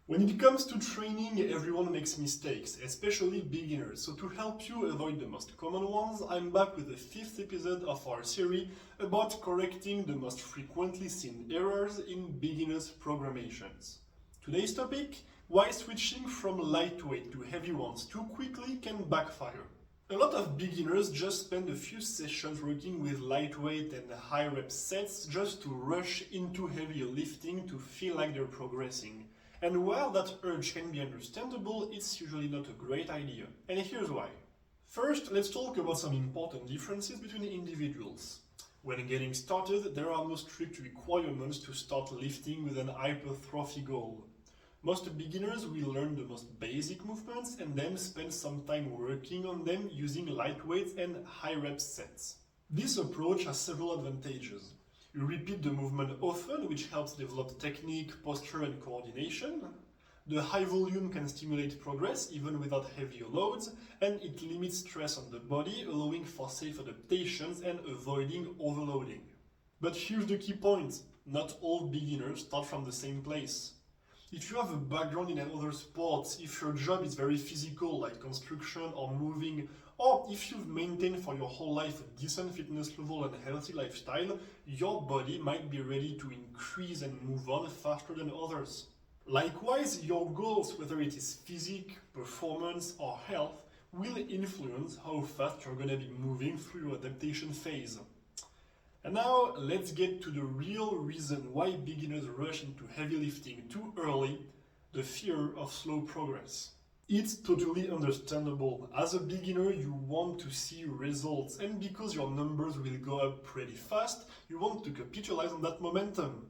When it comes to training, everyone makes mistakes, especially beginners. So to help you avoid the most common ones, I'm back with the 5th episode of our series about correcting the most frequently seen errors in beginners' programations. Today's topic, why switching from lightweight to heavy ones too quickly can backfire. A lot of beginners just spend a few sessions working with lightweight and high rep sets just to rush into heavier lifting to feel like they're progressing. And while that urge can be understandable, it's usually not a great idea. And here's why. First, let's talk about some important differences between individuals. When getting started, there are no strict requirements to start lifting with an hypertrophy goal. Most beginners will learn the most basic movements and then spend some time working on them using lightweight and high rep sets. This approach has several advantages. You repeat the movement often, which helps develop technique, posture, and coordination. The high volume can stimulate progress even without heavier loads, and it limits stress on the body, allowing for safe adaptations and avoiding overloading. But here's the key point: not all beginners start from the same place. If you have a background in another sport, if your job is very physical like construction or moving, or if you've maintained for your whole life a decent fitness level and healthy lifestyle, your body might be ready to increase and move on faster than others. Likewise, your goals, whether it is physique, performance, or health, will influence how fast you're going to be moving through your adaptation phase. And now, let's get to the real reason why beginners rush into heavy lifting too early: the fear of slow progress. It's totally understandable. As a beginner, you want to see results, and because your numbers will go up pretty fast, you want to capitalize on that momentum.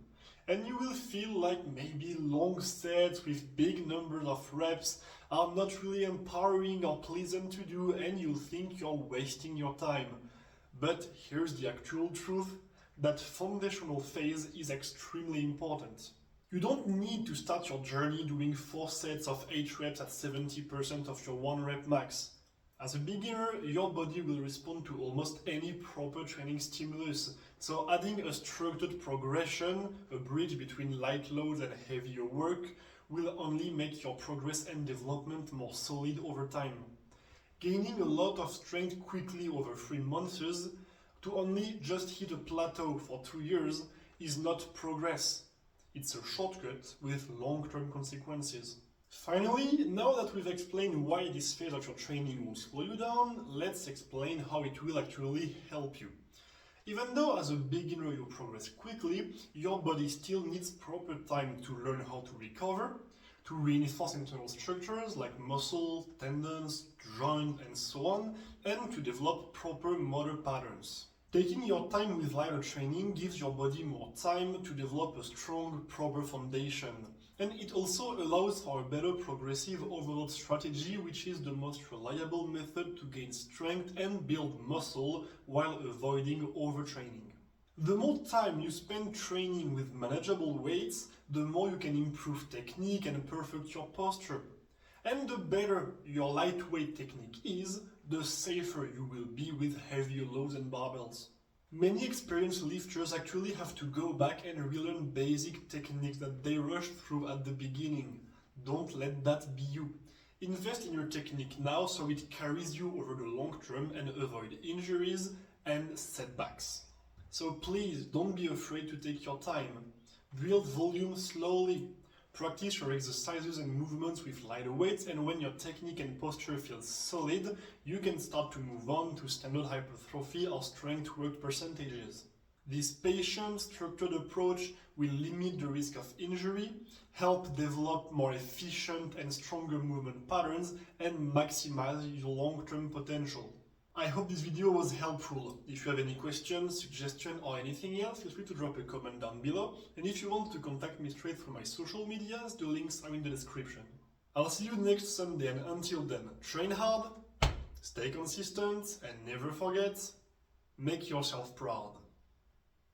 And you will feel like maybe long sets with big numbers of reps are not really empowering or pleasant to do, and you'll think you're wasting your time. But here's the actual truth: that foundational phase is extremely important. You don't need to start your journey doing 4 sets of 8 reps at 70% of your 1 rep max. As a beginner, your body will respond to almost any proper training stimulus, so adding a structured progression, a bridge between light loads and heavier work, will only make your progress and development more solid over time. Gaining a lot of strength quickly over 3 months to only just hit a plateau for 2 years is not progress. It's a shortcut with long-term consequences. Finally, now that we've explained why this phase of your training will slow you down, let's explain how it will actually help you. Even though as a beginner you progress quickly, your body still needs proper time to learn how to recover, to reinforce internal structures like muscle, tendons, joints, and so on, and to develop proper motor patterns. Taking your time with lighter training gives your body more time to develop a strong, proper foundation. And it also allows for a better progressive overload strategy, which is the most reliable method to gain strength and build muscle while avoiding overtraining. The more time you spend training with manageable weights, the more you can improve technique and perfect your posture. And the better your lightweight technique is, the safer you will be with heavier loads and barbells. Many experienced lifters actually have to go back and relearn basic techniques that they rushed through at the beginning. Don't let that be you. Invest in your technique now so it carries you over the long term and avoid injuries and setbacks. So please don't be afraid to take your time. Build volume slowly. Practice your exercises and movements with lighter weights, and when your technique and posture feels solid, you can start to move on to standard hypertrophy or strength work percentages. This patient, structured approach will limit the risk of injury, help develop more efficient and stronger movement patterns, and maximize your long-term potential. I hope this video was helpful. If you have any questions, suggestions, or anything else, feel free to drop a comment down below. And if you want to contact me straight through my social medias, the links are in the description. I'll see you next Sunday, and until then, train hard, stay consistent, and never forget, make yourself proud.